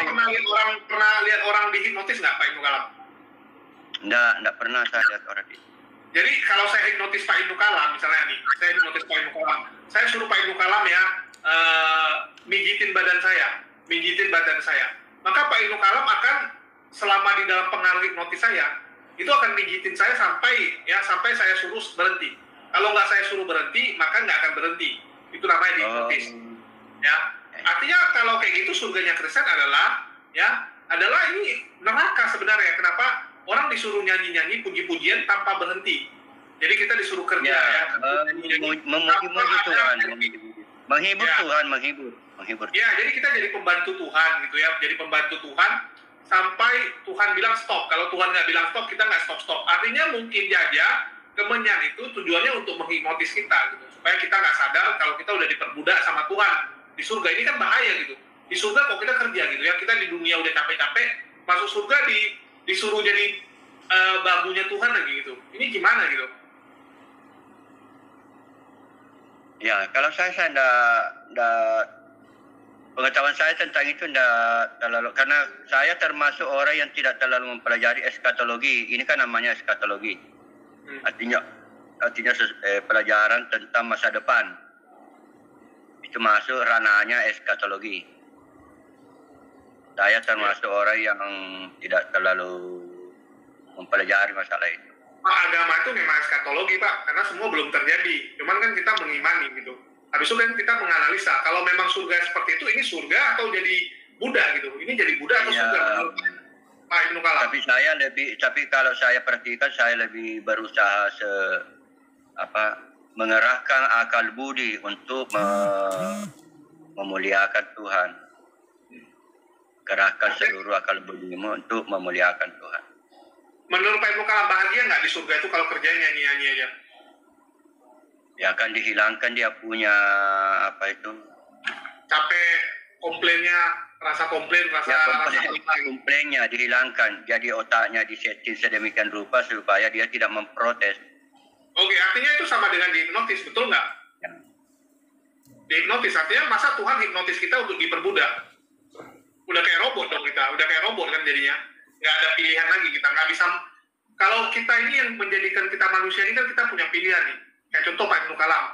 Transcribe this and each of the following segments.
Kalam pernah lihat orang dihipnotis nggak Pak Ibnu Kalam? Enggak pernah saya lihat orang itu. Jadi kalau saya hipnotis Pak Ibnu Kalam, misalnya nih, saya hipnotis Pak Ibnu Kalam, saya suruh Pak Ibnu Kalam ya, mijitin badan saya. Maka Pak Ibnu Kalam akan selama di dalam pengaruh hipnotis saya, itu akan mijitin saya sampai saya suruh berhenti. Kalau nggak saya suruh berhenti, maka nggak akan berhenti. Itu namanya dihipnotis. Ya, artinya kalau kayak gitu surganya Kristen adalah ini neraka sebenarnya. Kenapa? Orang disuruh nyanyi-nyanyi puji-pujian tanpa berhenti. Jadi kita disuruh kerja memuji Tuhan, menghibur Tuhan. Ya, jadi kita jadi pembantu Tuhan gitu ya, jadi pembantu Tuhan sampai Tuhan bilang stop. Kalau Tuhan nggak bilang stop, kita nggak stop. Artinya mungkin saja kemenyan itu tujuannya untuk menghipnotis kita gitu, supaya kita nggak sadar kalau kita udah diperbudak sama Tuhan. Di surga ini kan bahaya gitu. Di surga kok kita kerja gitu ya, kita di dunia udah capek-capek, masuk surga disuruh jadi babunya Tuhan lagi gitu. Ini gimana gitu? Ya, kalau saya enggak pengetahuan saya tentang itu enggak terlalu, karena saya termasuk orang yang tidak terlalu mempelajari eskatologi. Ini kan namanya eskatologi. Artinya pelajaran tentang masa depan. Itu masuk ranahnya eskatologi. Saya termasuk orang yang tidak terlalu mempelajari masalah itu. Pak, agama itu memang eskatologi Pak, karena semua belum terjadi. Cuman kan kita mengimani gitu. Habis itu kan kita menganalisa, kalau memang surga seperti itu, ini surga atau jadi Buddha gitu. Ini jadi Buddha atau surga menurut Pak Ibnu Kalam? Tapi kalau saya perhatikan, saya lebih berusaha mengerahkan akal budi untuk memuliakan Tuhan. Kerahkan seluruh akal budimu untuk memuliakan Tuhan. Menurut Pak Ibnu Kalam, bahagia nggak di surga itu kalau kerjanya nyanyi-nyanyi aja? Ya akan dihilangkan dia punya capek, rasa komplainnya dihilangkan. Jadi otaknya disetting sedemikian rupa supaya dia tidak memprotes. Oke, artinya itu sama dengan dihipnotis, betul nggak? Ya. Dihipnotis, artinya masa Tuhan hipnotis kita untuk diperbudak? Udah kayak robot dong kita, udah kayak robot kan jadinya. Nggak ada pilihan lagi, kita nggak bisa. Kalau kita ini yang menjadikan kita manusia ini kan kita punya pilihan nih. Kayak contoh Pak Ibnu Kalam.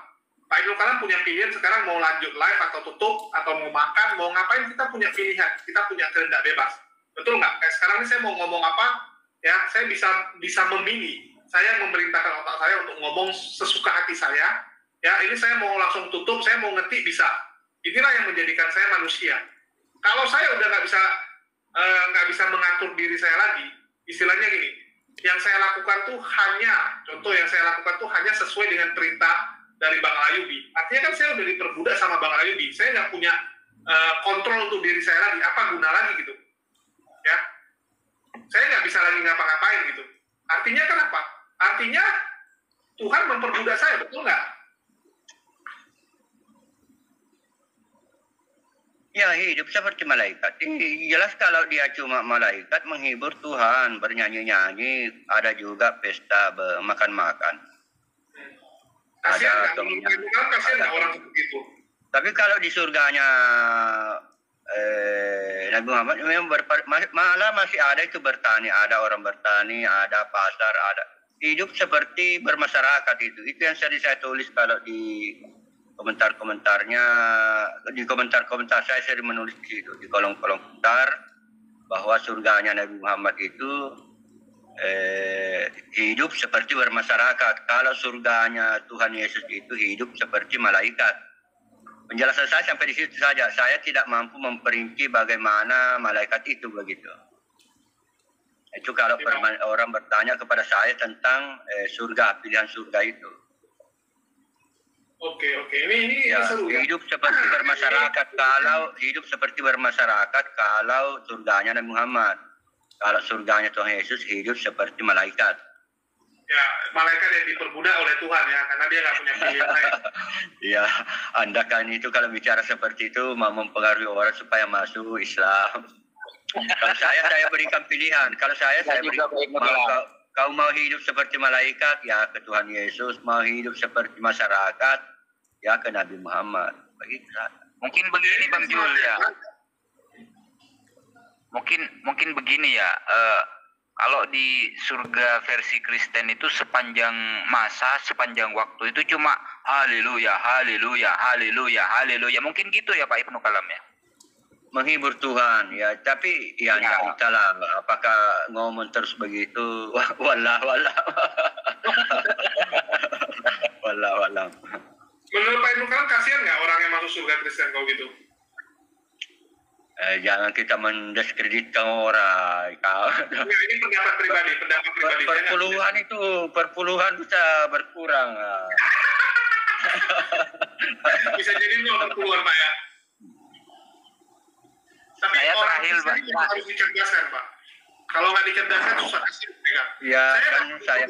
Pak Ibnu Kalam punya pilihan sekarang mau lanjut live atau tutup, atau mau makan, mau ngapain, kita punya pilihan. Kita punya kehendak bebas. Betul nggak? Kayak sekarang ini saya mau ngomong apa, ya saya bisa memilih. Saya memerintahkan otak saya untuk ngomong sesuka hati saya. Ya, ini saya mau langsung tutup, saya mau ngetik bisa. Inilah yang menjadikan saya manusia. Kalau saya udah nggak bisa mengatur diri saya lagi, istilahnya gini, yang saya lakukan tuh hanya sesuai dengan perintah dari Bang Ayubi. Artinya kan saya udah diperbudak sama Bang Ayubi, saya nggak punya kontrol untuk diri saya lagi, apa guna lagi gitu, ya, saya nggak bisa lagi ngapa-ngapain gitu. Artinya kenapa? Artinya Tuhan memperbudak saya, betul nggak? Ya, hidup seperti malaikat. Jelas kalau dia cuma malaikat menghibur Tuhan, bernyanyi-nyanyi, ada juga pesta makan-makan. Kasihan nggak orang seperti itu? Tapi kalau di surganya Nabi Muhammad memang malah masih ada itu bertani, ada orang bertani, ada pasar, ada hidup seperti bermasyarakat itu yang saya tulis kalau di komentar-komentarnya, di komentar-komentar saya sering menulis di situ, di kolom-kolom komentar, bahwa surganya Nabi Muhammad itu hidup seperti bermasyarakat. Kalau surganya Tuhan Yesus itu hidup seperti malaikat. Penjelasan saya sampai di situ saja. Saya tidak mampu memperinci bagaimana malaikat itu begitu. Itu kalau orang bertanya kepada saya tentang surga, pilihan surga itu. Oke. Ini seru ya. Hidup seperti bermasyarakat. Kalau surganya Nabi Muhammad. Kalau surganya Tuhan Yesus hidup seperti malaikat. Ya, malaikat yang diperbudak oleh Tuhan ya, karena dia nggak punya pilihan lain. Ya, Anda kan itu kalau bicara seperti itu mau mempengaruhi orang supaya masuk Islam. Kalau saya berikan pilihan. Kalau saya berikan, kau mau hidup seperti malaikat, ya ke Tuhan Yesus. Mau hidup seperti masyarakat, ya ke Nabi Muhammad. Begitu. Mungkin begini Bang Jul ya. mungkin begini ya. Kalau di surga versi Kristen itu sepanjang masa, sepanjang waktu itu cuma haleluya, haleluya, haleluya, haleluya. Mungkin gitu ya Pak Ibnu Kalam ya. Menghibur Tuhan ya, tapi ya Ya. nggak kita lah apakah ngomong terus begitu. Wallah wallah. Menurut Pak Ibnu Kalam, kasihan nggak orang yang masuk surga Kristen kalau gitu? Jangan kita mendiskreditkan orang. Ini pendapat pribadi. Perpuluhan bisa berkurang. Bisa jadi 0 perpuluhan Pak ya. Tapi Saya orang terakhir, Kristen itu Pak. harus dicerdaskan Pak. Kalau nggak dicerdaskan susah kasih mereka. Ya Saya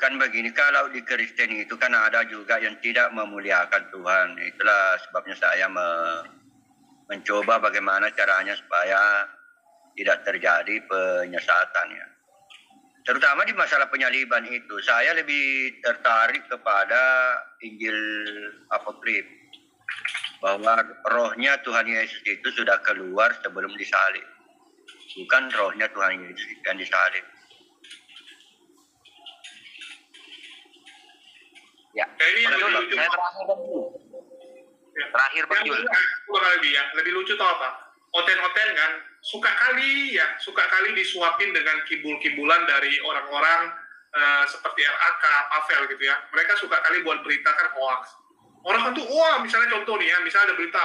kan begini, kalau di Kristen itu kan ada juga yang tidak memuliakan Tuhan. Itulah sebabnya saya mencoba bagaimana caranya supaya tidak terjadi penyesatan ya. Terutama di masalah penyaliban itu, saya lebih tertarik kepada Injil Apokrif, bahwa rohnya Tuhan Yesus itu sudah keluar sebelum disalib, bukan rohnya Tuhan Yesus yang disalib. Ya. ini yang Pak lebih lucu. Jul, saya terakhir Pak Jul. Lebih lucu tau apa? Oten-oten kan suka kali disuapin dengan kibul-kibulan dari orang-orang seperti RAK, Pavel gitu ya. Mereka suka kali buat berita kan hoax. Orang kan tuh, wah misalnya contoh nih ya, misalnya ada berita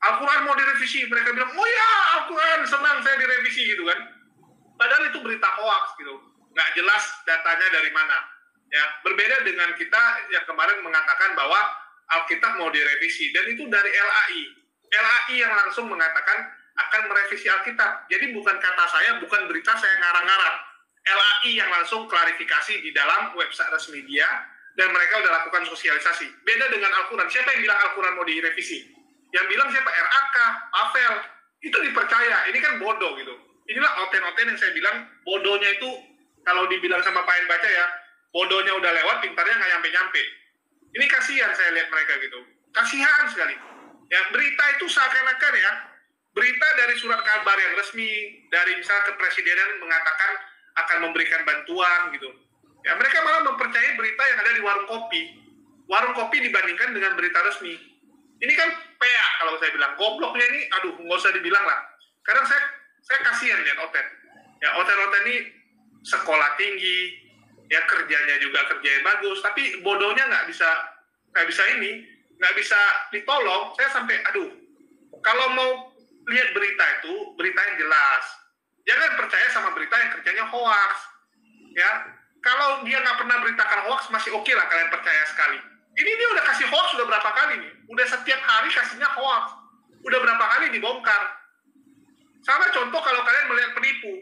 Al-Quran mau direvisi, mereka bilang, oh ya Al-Quran senang saya direvisi gitu kan. Padahal itu berita hoax gitu, nggak jelas datanya dari mana. Ya, berbeda dengan kita yang kemarin mengatakan bahwa Alkitab mau direvisi, dan itu dari LAI yang langsung mengatakan akan merevisi Alkitab. Jadi bukan kata saya, bukan berita saya ngarang-ngarang. LAI yang langsung klarifikasi di dalam website resmi dia, dan mereka udah lakukan sosialisasi. Beda dengan Al-Quran. Siapa yang bilang Al-Quran mau direvisi? Yang bilang siapa? RAK, Pavel. Itu dipercaya. Ini kan bodoh gitu. Inilah oten-oten yang saya bilang, bodohnya itu kalau dibilang sama Pak En baca ya, bodohnya udah lewat, pintarnya nggak nyampe-nyampe. Ini kasihan saya lihat mereka gitu. Kasihan sekali. Ya, berita itu seakan-akan ya, berita dari surat kabar yang resmi, dari misalnya kepresidenan mengatakan akan memberikan bantuan gitu. Ya, mereka malah mempercayai berita yang ada di warung kopi. Warung kopi dibandingkan dengan berita resmi. Ini kan PA kalau saya bilang. Gobloknya ini, aduh, nggak usah dibilang lah. Kadang saya kasihan lihat Oten. Ya, Oten ini sekolah tinggi, ya kerjanya juga kerja yang bagus, tapi bodohnya nggak bisa ditolong. Saya sampai, aduh, kalau mau lihat berita itu, berita yang jelas. Jangan percaya sama berita yang kerjanya hoax. Ya, kalau dia nggak pernah beritakan hoax, masih oke lah kalian percaya sekali. Ini dia udah kasih hoax udah berapa kali nih? Udah setiap hari kasihnya hoax. Udah berapa kali dibongkar. Sama contoh kalau kalian melihat penipu.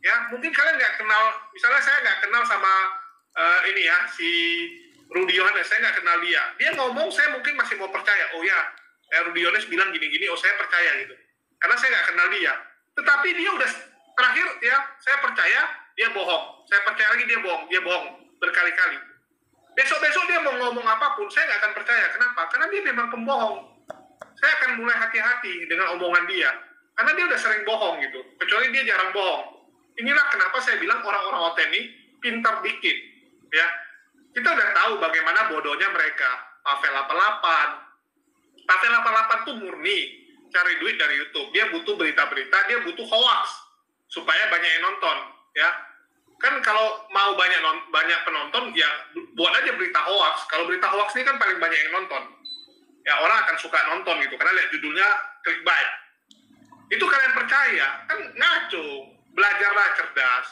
Ya, mungkin kalian nggak kenal, misalnya saya nggak kenal sama ini ya, si Rudy Yohanes, saya nggak kenal dia. Dia ngomong, saya mungkin masih mau percaya. Oh ya, Rudy Yohanes bilang gini-gini, oh saya percaya gitu. Karena saya nggak kenal dia. Tetapi dia udah terakhir ya, saya percaya dia bohong. Saya percaya lagi dia bohong berkali-kali. Besok-besok dia mau ngomong apapun, saya nggak akan percaya. Kenapa? Karena dia memang pembohong. Saya akan mulai hati-hati dengan omongan dia. Karena dia udah sering bohong gitu. Kecuali dia jarang bohong. Inilah kenapa saya bilang orang-orang Oten ini pintar dikit. Ya, kita udah tahu bagaimana bodohnya mereka. Pavel 88 tuh murni cari duit dari YouTube. Dia butuh berita-berita, dia butuh hoax supaya banyak yang nonton. Ya, kan kalau mau banyak penonton, ya buat aja berita hoax. Kalau berita hoax ini kan paling banyak yang nonton. Ya, orang akan suka nonton gitu karena lihat judulnya clickbait. Itu kalian percaya? Kan ngaco. Belajarlah cerdas.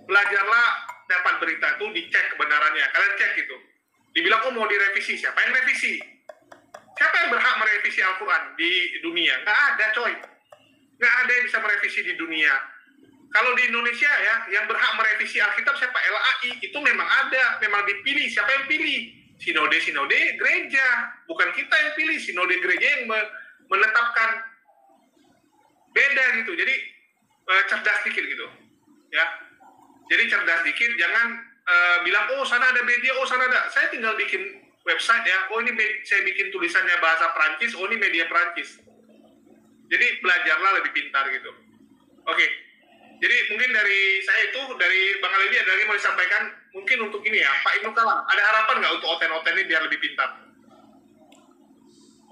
Belajarlah dapat berita itu dicek kebenarannya. Kalian cek gitu. Dibilang, oh mau direvisi. Siapa yang revisi? Siapa yang berhak merevisi Al-Quran di dunia? Nggak ada, coy. Nggak ada yang bisa merevisi di dunia. Kalau di Indonesia ya, yang berhak merevisi Alkitab siapa? LAI. Itu memang ada. Memang dipilih. Siapa yang pilih? Sinode gereja. Bukan kita yang pilih. Sinode gereja yang menetapkan. Beda gitu. Jadi cerdas dikit gitu. Ya. Jadi cerdas dikit, jangan bilang, oh sana ada media, oh sana ada. Saya tinggal bikin website ya, oh ini saya bikin tulisannya bahasa Perancis, oh ini media Perancis. Jadi belajarlah lebih pintar gitu. Oke. Jadi mungkin dari saya itu, dari Bang Aledi ada lagi mau disampaikan, mungkin untuk ini ya, Pak Ibnu Kalam, ada harapan nggak untuk oten-oten ini biar lebih pintar?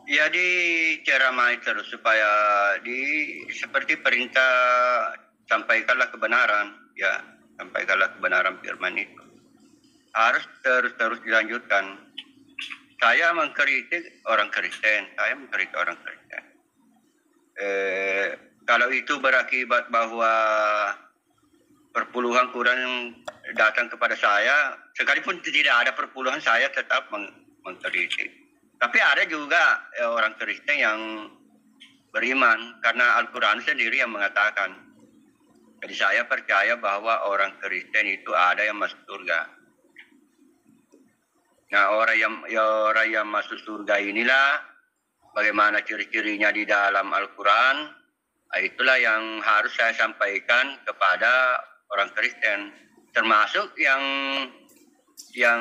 Ya diceramai terus supaya seperti perintah sampaikanlah kebenaran, ya sampaikanlah kebenaran firman itu. Harus terus dilanjutkan. Saya mengkritik orang Kristen, kalau itu berakibat bahwa perpuluhan kurang datang kepada saya, sekalipun tidak ada perpuluhan, saya tetap mengkritik. Tapi ada juga orang Kristen yang beriman, karena Al-Quran sendiri yang mengatakan. Jadi saya percaya bahwa orang Kristen itu ada yang masuk surga. Nah, orang yang masuk surga inilah bagaimana ciri-cirinya di dalam Al-Quran. Itulah yang harus saya sampaikan kepada orang Kristen, termasuk yang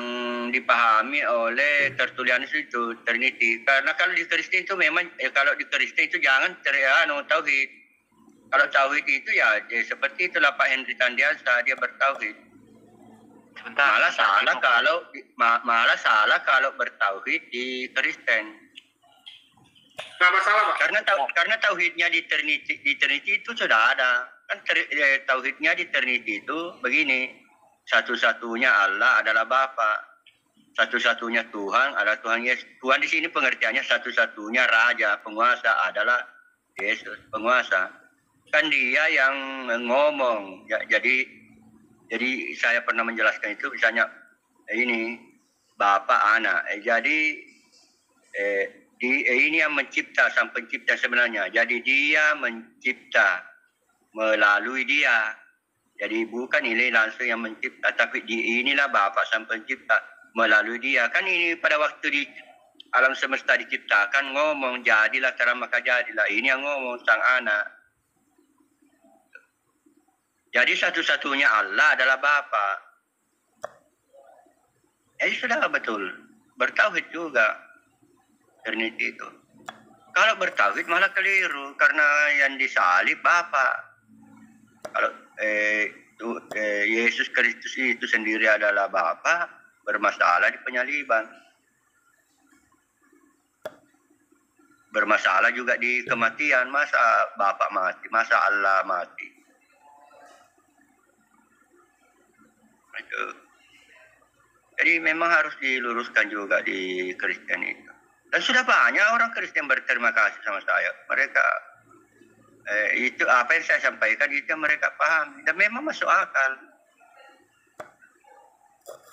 dipahami oleh Tertullianus itu Trinity. Karena kalau di Kristen itu memang kalau di Kristen itu jangan tauhid. Kalau tauhid itu ya seperti itulah Pak Henry Tandiasa, dia bertauhid. Malah salah kalau bertauhid di Kristen. Nggak masalah, Pak. Karena tauhidnya di Trinity itu sudah ada. Kan tauhidnya di Trinity itu begini. Satu-satunya Allah adalah Bapa. Satu-satunya Tuhan adalah Tuhan Yesus. Tuhan di sini pengertiannya satu-satunya Raja, penguasa adalah Yesus, penguasa. Kan dia yang ngomong. Jadi saya pernah menjelaskan itu, misalnya ini Bapa, Anak. Ini yang mencipta, sang pencipta sebenarnya. Jadi dia mencipta melalui dia. Jadi bukan ini langsung yang mencipta, tapi inilah Bapa sang pencipta melalui dia. Kan ini pada waktu di alam semesta diciptakan ngomong jadilah, terang maka jadilah. Ini yang ngomong sang Anak. Jadi satu-satunya Allah adalah Bapa. Sudah betul. Bertauhid juga. Trinity itu. Kalau bertauhid malah keliru. Karena yang disalib Bapa. Kalau Yesus Kristus itu sendiri adalah Bapa, bermasalah di penyaliban. Bermasalah juga di kematian. Masa Bapa mati, masa Allah mati. Jadi memang harus diluruskan juga di Kristen itu. Dan sudah banyak orang Kristen berterima kasih sama saya. Mereka itu apa yang saya sampaikan itu yang mereka pahami dan memang masuk akal.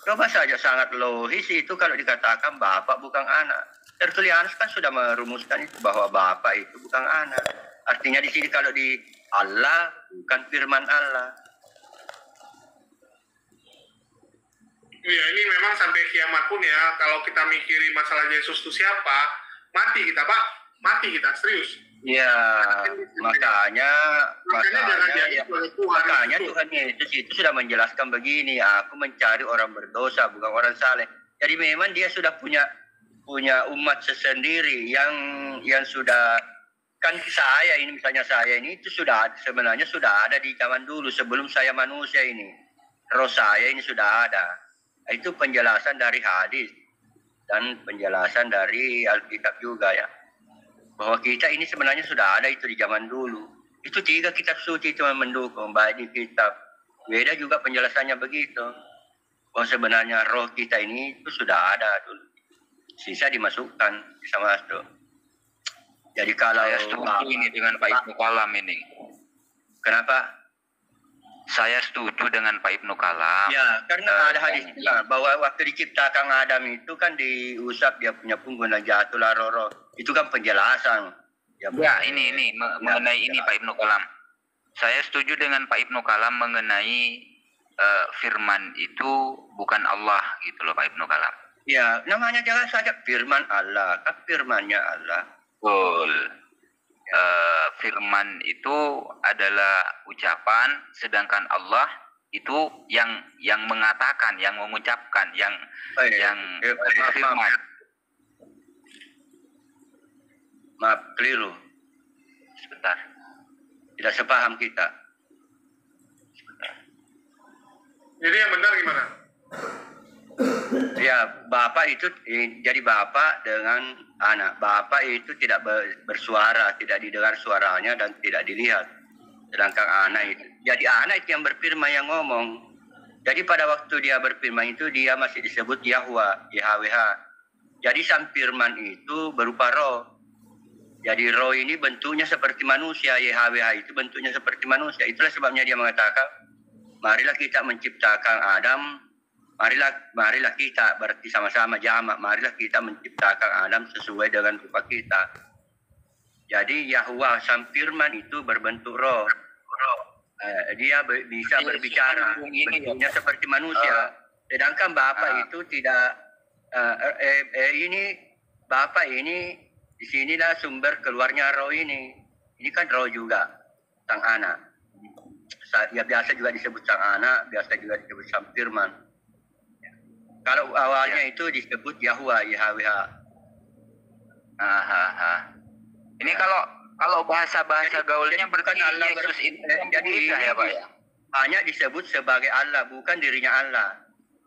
Coba saja sangat logis itu kalau dikatakan Bapak bukan anak. Tertullianus kan sudah merumuskan itu bahwa Bapak itu bukan anak. Artinya di sini kalau di Allah bukan firman Allah. Ya ini memang sampai kiamat pun ya, kalau kita mikiri masalah Yesus itu siapa, mati kita, Pak. Mati kita, serius. Ya, makanya Tuhan Yesus itu sudah menjelaskan begini, aku mencari orang berdosa, bukan orang saleh. Jadi memang dia sudah punya umat sendiri yang sudah, kan saya ini misalnya saya ini itu sebenarnya sudah ada di zaman dulu sebelum saya manusia ini. Roh saya ini sudah ada. Itu penjelasan dari hadis dan penjelasan dari Alkitab juga ya. Bahwa kita ini sebenarnya sudah ada itu di zaman dulu. Itu 3 kitab suci itu mendukung, baik di kitab Weda juga penjelasannya begitu. Bahwa sebenarnya roh kita ini itu sudah ada dulu. Sisa dimasukkan, bisa masuk. Jadi kalau saya setuju ini dengan Pak Ibnu Kalam ini. Kenapa? Saya setuju dengan Pak Ibnu Kalam. Ya, karena ada hadisnya bahwa waktu diciptakan Adam itu kan diusap dia punya punggung dan jatuhlah roh. Itu kan penjelasan. Ya, ini mengenai ini Pak Ibnu Kalam. Saya setuju dengan Pak Ibnu Kalam mengenai firman itu bukan Allah gitu loh Pak Ibnu Kalam. Ya, namanya jangan saja firman Allah, kan firmannya Allah. Betul. Firman itu adalah ucapan, sedangkan Allah itu yang mengatakan, yang mengucapkan, yang firman. Maaf, keliru. Sebentar. Tidak sepaham kita. Jadi yang benar gimana? Ya, bapak itu jadi bapak dengan anak. Bapak itu tidak bersuara, tidak didengar suaranya dan tidak dilihat. Sedangkan anak itu, jadi anak itu yang berfirman, yang ngomong. Jadi pada waktu dia berfirman itu, dia masih disebut Yahwa, YHWH. Jadi sang firman itu berupa roh. Jadi roh ini bentuknya seperti manusia, YHWH itu bentuknya seperti manusia. Itulah sebabnya dia mengatakan, marilah kita menciptakan Adam, marilah kita, berarti sama-sama jamak, marilah kita menciptakan Adam sesuai dengan rupa kita. Jadi Yahwa, sang firman itu berbentuk roh. Dia bisa berbicara, bentuknya seperti manusia. Sedangkan Bapak itu tidak, Bapak ini, disinilah sumber keluarnya roh ini. Ini kan roh juga, sang anak. Ya, biasa juga disebut sang anak, biasa juga disebut sang firman. Kalau awalnya itu disebut Yahwa, YHWH. Ini kalau bahasa gaulnya berarti Allah Yesus itu jadi ya Pak ya? Hanya disebut sebagai Allah, bukan dirinya Allah.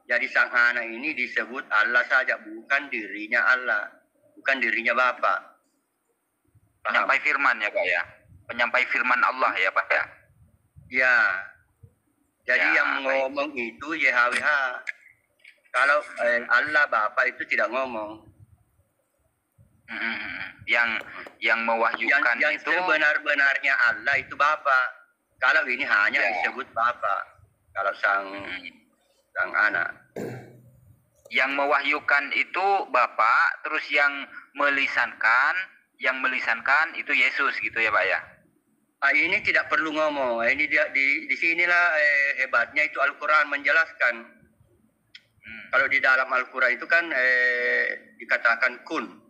Jadi sang anak ini disebut Allah saja, bukan dirinya Allah, bukan dirinya Bapa. Penyampai firman ya Pak ya? Penyampai firman Allah ya Pak ya? Ya. Jadi Ya, yang ngomong itu YHWH. Kalau Allah Bapa itu tidak ngomong. Yang mewahyukan yang itu sebenar-benarnya Allah itu Bapa. Kalau ini hanya disebut Bapa. Kalau sang anak. Yang mewahyukan itu Bapa, terus yang melisankan itu Yesus gitu ya Pak ya? Ini tidak perlu ngomong. Ini dia di sinilah hebatnya itu Al-Quran menjelaskan. Kalau di dalam Al-Quran itu kan dikatakan kun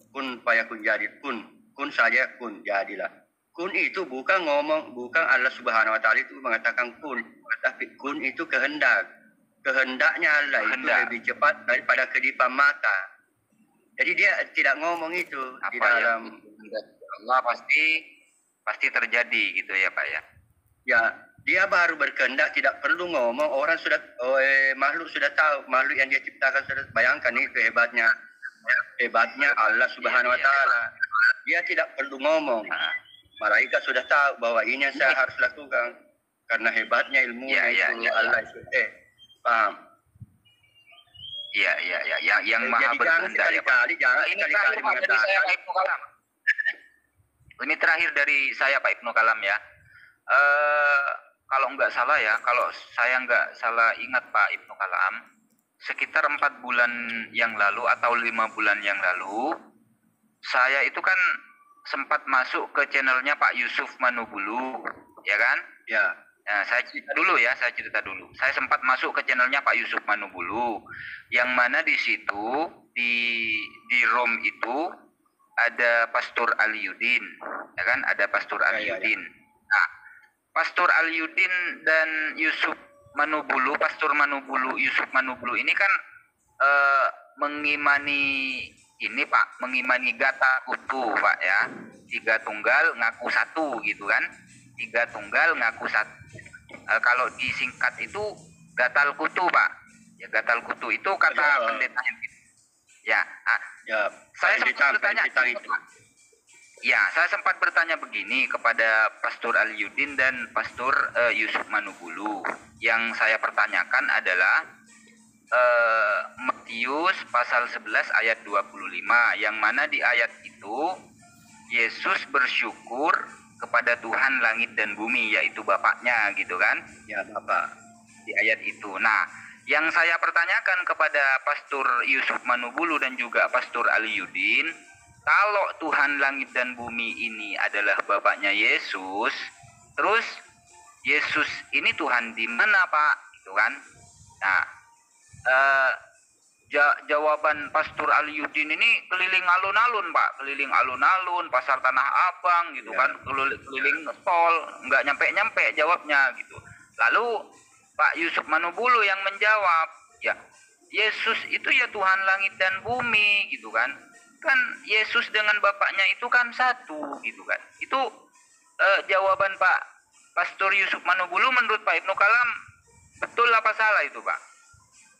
fayakun, jadi kun saja kun, jadilah. Kun itu bukan ngomong, bukan Allah Subhanahu wa taala itu mengatakan kun, tapi kun itu kehendak. Kehendaknya Allah itu lebih cepat daripada kedipan mata. Jadi dia tidak ngomong itu di dalam Allah pasti terjadi gitu ya Pak ya. Ya, dia baru berkehendak, tidak perlu ngomong. Orang sudah makhluk sudah tahu, makhluk yang dia ciptakan sudah, bayangkan itu hebatnya Allah Subhanahu wa taala. Dia tidak perlu ngomong. Malaikat sudah tahu bahwa ini yang saya harus lakukan karena hebatnya ilmu Allah itu. Paham? Iya. Yang maha berkehendak ya Pak. Ini sekali-kali mengatakan. Ini terakhir dari saya Pak Ibnu Kalam ya. Kalau saya nggak salah ingat Pak Ibnu Kalam, sekitar 4 bulan yang lalu atau 5 bulan yang lalu, saya itu kan sempat masuk ke channelnya Pak Yusuf Manubulu, ya kan? Ya. Nah, saya cerita dulu. Saya sempat masuk ke channelnya Pak Yusuf Manubulu, yang mana di situ di ROM itu ada Pastor Aliuddin, ya kan? Ada Pastor Aliuddin. Nah, Pastor Aliuddin dan Yusuf Manubulu, Pastor Manubulu, Yusuf Manubulu ini kan mengimani ini Pak, mengimani Gata Kutu Pak ya. 3 tunggal ngaku 1 gitu kan. 3 tunggal ngaku 1. Kalau disingkat itu Gatal Kutu Pak. Ya Gatal Kutu itu kata pendeta yang ya. Saya sempat bertanya saya sempat bertanya begini kepada Pastor Aliuddin dan Pastor Yusuf Manubulu. Yang saya pertanyakan adalah Matius pasal 11 ayat 25, yang mana di ayat itu Yesus bersyukur kepada Tuhan langit dan bumi, yaitu Bapaknya gitu kan? Ya, Bapak. Di ayat itu. Nah, yang saya pertanyakan kepada Pastor Yusuf Manubulu dan juga Pastor Aliuddin, kalau Tuhan langit dan bumi ini adalah Bapaknya Yesus, terus Yesus ini Tuhan di mana Pak? Gitu kan? Nah, jawaban Pastor Aliuddin ini keliling alun-alun Pak, keliling alun-alun, pasar Tanah Abang gitu kan, keliling tol, nggak nyampe jawabnya gitu. Lalu Pak Yusuf Manubulu yang menjawab, ya Yesus itu ya Tuhan langit dan bumi gitu kan. Kan Yesus dengan Bapaknya itu kan satu gitu kan. Itu jawaban Pak Pastor Yusuf Manubulu menurut Pak Ibnu Kalam betul apa salah itu Pak?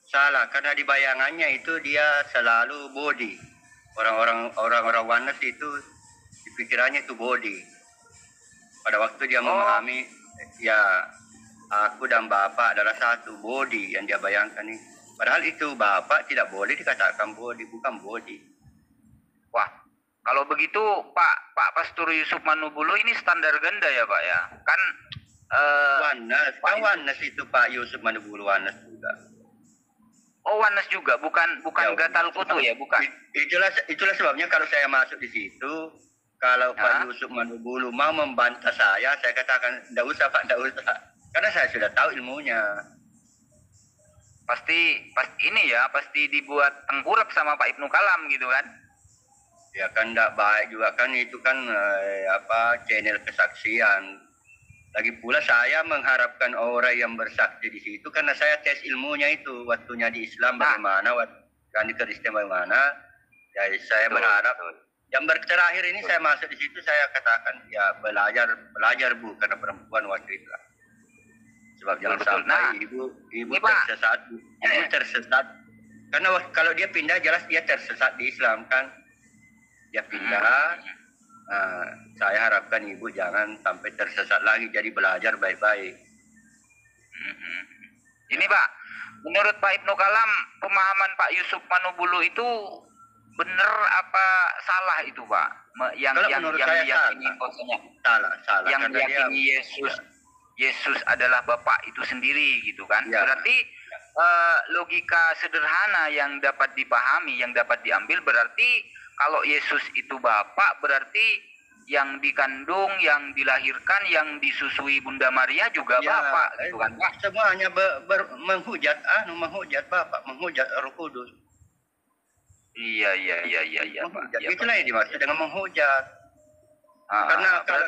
Salah, karena di bayangannya itu dia selalu body. Orang-orang Oneness itu di pikirannya itu body. Pada waktu dia memahami, ya aku dan Bapak adalah satu body yang dia bayangkan ini. Padahal itu Bapak tidak boleh dikatakan body, bukan body. Wah, kalau begitu Pak Pastor Yusuf Manubulu ini standar ganda ya Pak ya? Kan Oneness, kan Oneness itu Pak Yusuf Manubulu Oneness juga. Oh, Oneness juga, bukan Ya, Gatal Kutu ya, bukan? Itulah sebabnya kalau saya masuk di situ, kalau Pak Yusuf Manubulu mau membantah saya katakan, tidak usah Pak, tidak usah. Karena saya sudah tahu ilmunya. Pasti ini ya, pasti dibuat tengkurap sama Pak Ibnu Kalam gitu kan? Ya kan tidak baik juga kan, itu kan channel kesaksian. Lagi pula saya mengharapkan orang yang bersaksi di situ karena saya tes ilmunya itu waktunya di Islam bagaimana, waktu di Kristen bagaimana. Jadi saya berharap yang terakhir ini saya masuk di situ saya katakan ya belajar Bu karena perempuan waktu itu. Sebab jangan sampai ibu tersesat. Karena kalau dia pindah jelas dia tersesat di Islam kan. Dia pindah. Saya harapkan ibu jangan sampai tersesat lagi, jadi belajar baik-baik. Ini Pak, menurut Pak Ibnu Kalam, pemahaman Pak Yusuf Manubulu itu benar apa salah itu Pak? Yang meyakini salah. Yang meyakini Yesus adalah Bapa itu sendiri gitu kan? Ya. Berarti logika sederhana yang dapat dipahami, yang dapat diambil berarti kalau Yesus itu Bapa, berarti yang dikandung, yang dilahirkan, yang disusui Bunda Maria juga Bapa, gitu kan Pak? Semuanya menghujat Bapak, menghujat Roh Kudus. Iya Pak. Ya, itulah yang dimaksud dengan menghujat. Karena kalau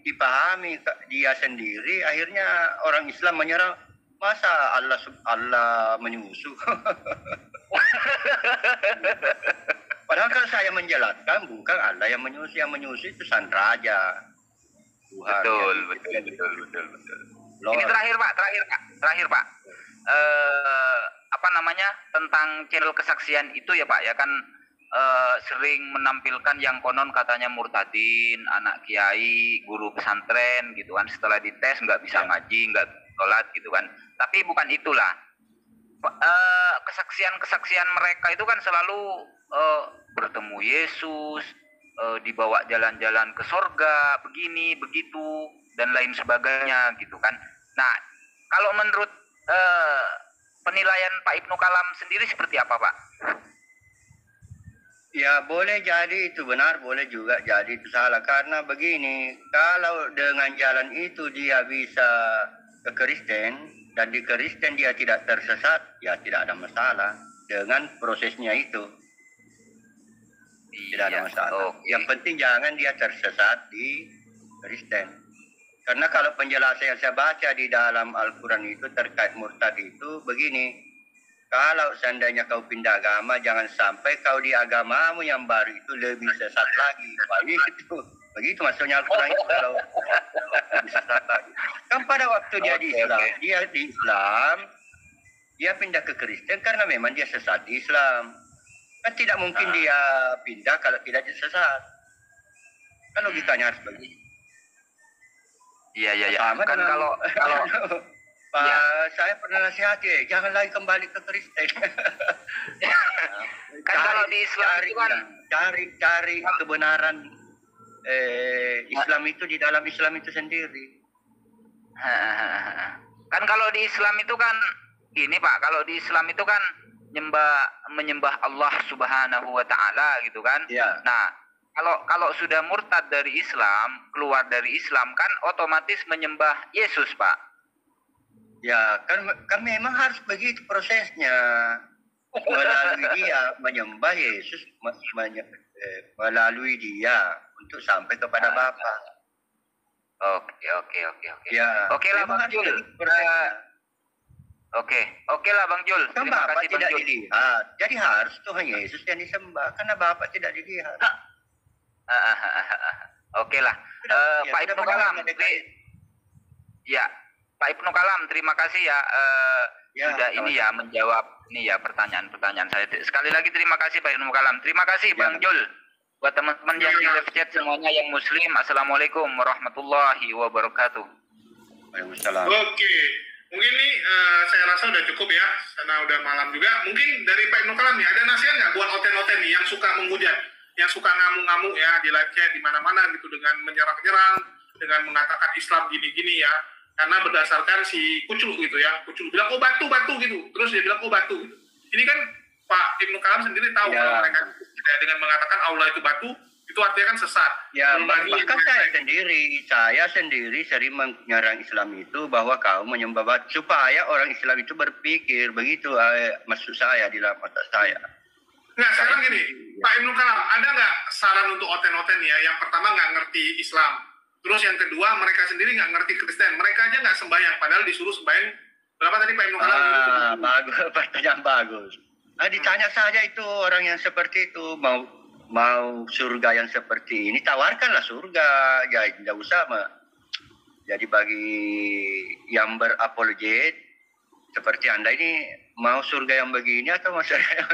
dipahami dia sendiri, akhirnya orang Islam menyerang, masa Allah menyusu. Padahal kalau saya menjelaskan bukan Allah yang menyusu itu Sang Raja. Tuhan. Betul. Ini terakhir Pak. Tentang channel kesaksian itu ya Pak ya kan sering menampilkan yang konon katanya murtadin, anak kiai, guru pesantren gitu kan, setelah dites nggak bisa ngaji, nggak sholat gitu kan. Tapi bukan itulah. Kesaksian mereka itu kan selalu bertemu Yesus, dibawa jalan-jalan ke sorga, begini, begitu, dan lain sebagainya gitu kan. Nah, kalau menurut penilaian Pak Ibnu Kalam sendiri seperti apa Pak? Ya boleh jadi itu benar, boleh juga jadi itu salah. Karena begini, kalau dengan jalan itu dia bisa ke Kristen, dan di Kristen dia tidak tersesat, ya tidak ada masalah dengan prosesnya itu. Tidak ada masalah. Yang penting jangan dia tersesat di Kristen. Karena kalau penjelasan yang saya baca di dalam Al-Quran itu terkait murtad itu begini. Kalau seandainya kau pindah agama, jangan sampai kau di agamamu yang baru itu lebih sesat lagi. Begitu maksudnya Al-Quran itu kalau lebih sesat lagi. Kan pada waktu dia di Islam, dia pindah ke Kristen karena memang dia sesat di Islam. Kan tidak mungkin dia pindah kalau tidak sesat. Kan logikanya harus begitu. Iya. Kan kalau saya pernah nasihati, jangan lagi kembali ke Kristen. Kan kalau di Islam itu kan cari kebenaran Islam itu di dalam Islam itu sendiri. Kan kalau di Islam itu kan gini Pak, kalau di Islam itu kan menyembah Allah Subhanahu wa taala gitu kan. Ya. Nah, kalau sudah murtad dari Islam, keluar dari Islam kan otomatis menyembah Yesus, Pak. Ya, kan memang harus begitu prosesnya. Melalui dia menyembah Yesus, melalui dia untuk sampai kepada Bapa. Oke. Ya. Oke lah Bang Jul. Oke lah Bang Jul. Kan Terima Bapa kasih tidak Bang Jul. dilihat. Jadi harus Tuhan Yesus yang disembah karena Bapa tidak dilihat. Oke lah. Ya, Pak Ibnu Kalam, ya Pak Ibnu Kalam, terima kasih ya, Ya, sudah ini ya menjawab ini ya pertanyaan saya. Sekali lagi terima kasih Pak Ibnu Kalam. Terima kasih Ya. Bang Jul. Buat teman-teman yang di live chat semuanya yang muslim, assalamualaikum warahmatullahi wabarakatuh. Waalaikumsalam. Oke, mungkin nih saya rasa udah cukup ya, karena udah malam juga. Mungkin dari Pak Ibnu Kalam nih, ada nasihat nggak buat oten-oten nih yang suka menghujat, yang suka ngamuk-ngamuk ya di live chat di mana-mana gitu dengan menyerang-nyerang, dengan mengatakan Islam gini-gini ya, karena berdasarkan si Kucul gitu ya, Kucul bilang oh batu gitu, terus dia bilang oh batu gitu. Ini kan Pak Ibnu Kalam sendiri tahu Ya. kalau mereka ya, dengan mengatakan Allah itu batu, itu artinya kan sesat. Ya, Belum lagi bahkan saya sendiri sering menyerang Islam itu bahwa kaum menyembah batu supaya orang Islam itu berpikir begitu, maksud saya di dalam otak saya. Nggak, sekarang gini, Pak Ibnu Kalam, ada nggak saran untuk oten-oten ya? Yang pertama nggak ngerti Islam, terus yang kedua mereka sendiri nggak ngerti Kristen, mereka aja nggak sembahyang, padahal disuruh sembahyang. Berapa tadi Pak Ibnu Kalam? Bagus, pertanyaan bagus. Ditanya saja itu orang yang seperti itu mau surga yang seperti ini, tawarkanlah surga, ya tidak usah jadi bagi yang berapologet seperti Anda ini mau surga yang begini atau mau surga yang